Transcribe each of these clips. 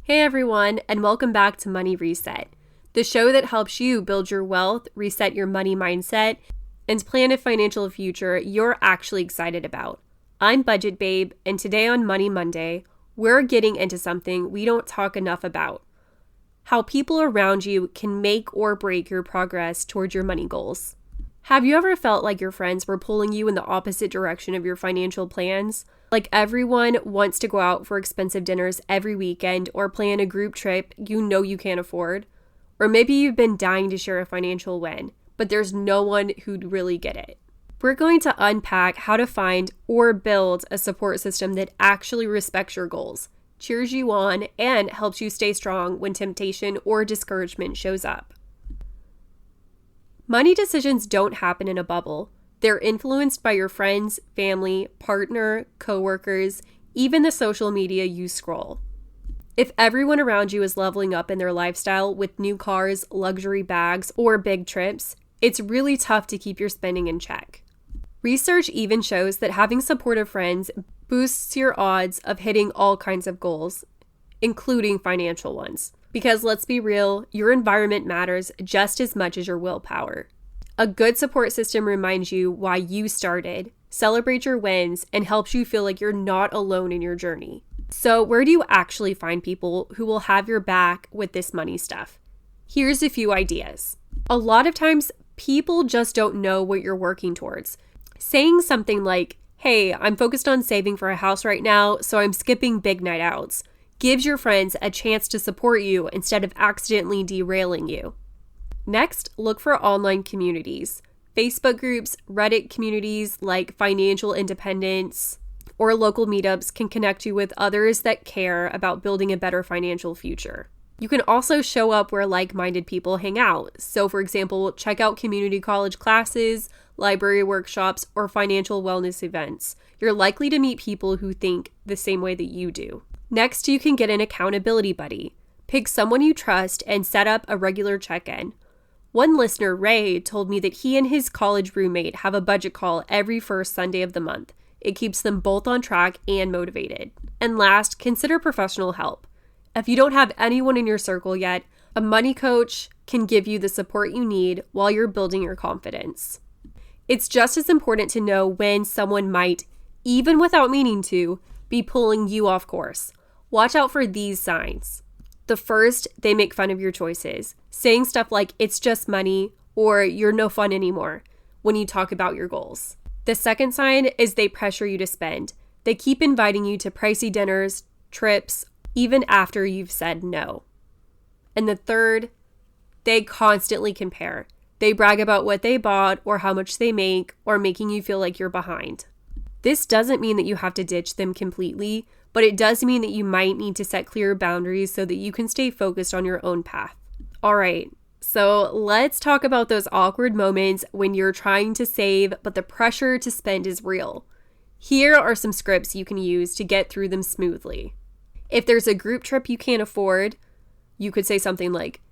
Hey everyone, and welcome back to Money Reset, the show that helps you build your wealth, reset your money mindset, and plan a financial future you're actually excited about. I'm Budget Babe, and today on Money Monday, we're getting into something we don't talk enough about: how people around you can make or break your progress towards your money goals. Have you ever felt like your friends were pulling you in the opposite direction of your financial plans? Like everyone wants to go out for expensive dinners every weekend or plan a group trip you know you can't afford? Or maybe you've been dying to share a financial win, but there's no one who'd really get it. We're going to unpack how to find or build a support system that actually respects your goals, cheers you on, and helps you stay strong when temptation or discouragement shows up. Money decisions don't happen in a bubble. They're influenced by your friends, family, partner, coworkers, even the social media you scroll. If everyone around you is leveling up in their lifestyle with new cars, luxury bags, or big trips, it's really tough to keep your spending in check. Research even shows that having supportive friends boosts your odds of hitting all kinds of goals, including financial ones. Because let's be real, your environment matters just as much as your willpower. A good support system reminds you why you started, celebrates your wins, and helps you feel like you're not alone in your journey. So where do you actually find people who will have your back with this money stuff? Here's a few ideas. A lot of times, people just don't know what you're working towards. Saying something like, "Hey, I'm focused on saving for a house right now, so I'm skipping big night outs," gives your friends a chance to support you instead of accidentally derailing you. Next, look for online communities. Facebook groups, Reddit communities like Financial Independence, or local meetups can connect you with others that care about building a better financial future. You can also show up where like-minded people hang out. So for example, check out community college classes, library workshops, or financial wellness events. You're likely to meet people who think the same way that you do. Next, you can get an accountability buddy. Pick someone you trust and set up a regular check-in. One listener, Ray, told me that he and his college roommate have a budget call every first Sunday of the month. It keeps them both on track and motivated. And last, consider professional help. If you don't have anyone in your circle yet, a money coach can give you the support you need while you're building your confidence. It's just as important to know when someone might, even without meaning to, be pulling you off course. Watch out for these signs. The first, they make fun of your choices, saying stuff like "it's just money" or "you're no fun anymore" when you talk about your goals. The second sign is they pressure you to spend. They keep inviting you to pricey dinners, trips, even after you've said no. And the third, they constantly compare. They brag about what they bought or how much they make, or making you feel like you're behind. This doesn't mean that you have to ditch them completely, but it does mean that you might need to set clear boundaries so that you can stay focused on your own path. All right, so let's talk about those awkward moments when you're trying to save, but the pressure to spend is real. Here are some scripts you can use to get through them smoothly. If there's a group trip you can't afford, you could say something like,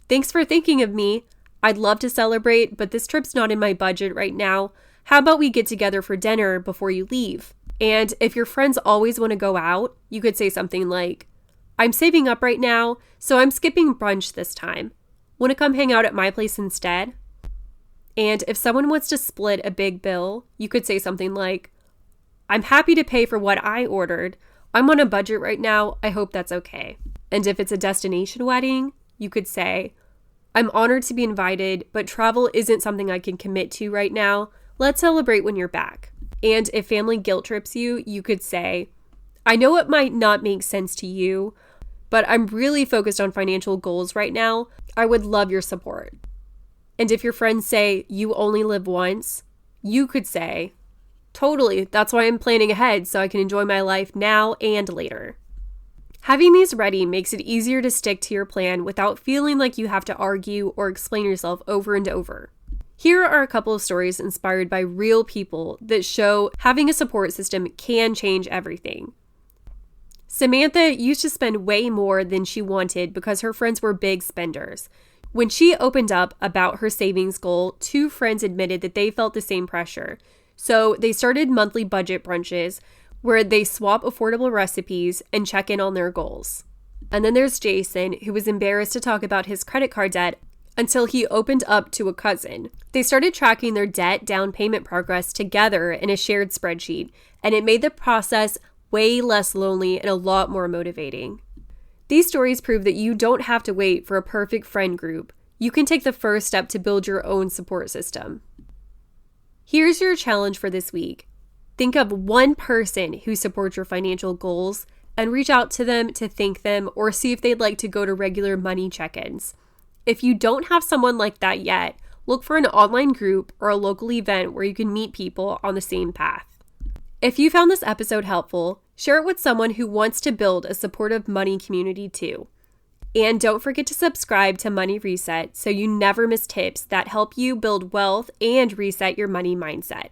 "Thanks for thinking of me. I'd love to celebrate, but this trip's not in my budget right now. How about we get together for dinner before you leave?" And if your friends always want to go out, you could say something like, "I'm saving up right now, so I'm skipping brunch this time. Want to come hang out at my place instead?" And if someone wants to split a big bill, you could say something like, "I'm happy to pay for what I ordered. I'm on a budget right now. I hope that's okay." And if it's a destination wedding, you could say, "I'm honored to be invited, but travel isn't something I can commit to right now. Let's celebrate when you're back." And if family guilt trips you, you could say, "I know it might not make sense to you, but I'm really focused on financial goals right now. I would love your support." And if your friends say, "You only live once," you could say, "Totally, that's why I'm planning ahead so I can enjoy my life now and later." Having these ready makes it easier to stick to your plan without feeling like you have to argue or explain yourself over and over. Here are a couple of stories inspired by real people that show having a support system can change everything. Samantha used to spend way more than she wanted because her friends were big spenders. When she opened up about her savings goal, 2 friends admitted that they felt the same pressure. So they started monthly budget brunches where they swap affordable recipes and check in on their goals. And then there's Jason, who was embarrassed to talk about his credit card debt until he opened up to a cousin. They started tracking their debt down payment progress together in a shared spreadsheet, and it made the process way less lonely and a lot more motivating. These stories prove that you don't have to wait for a perfect friend group. You can take the first step to build your own support system. Here's your challenge for this week. Think of one person who supports your financial goals and reach out to them to thank them or see if they'd like to go to regular money check-ins. If you don't have someone like that yet, look for an online group or a local event where you can meet people on the same path. If you found this episode helpful, share it with someone who wants to build a supportive money community too. And don't forget to subscribe to Money Reset so you never miss tips that help you build wealth and reset your money mindset.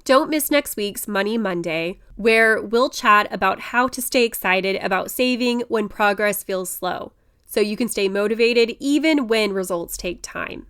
Don't miss next week's Money Monday, where we'll chat about how to stay excited about saving when progress feels slow, so you can stay motivated even when results take time.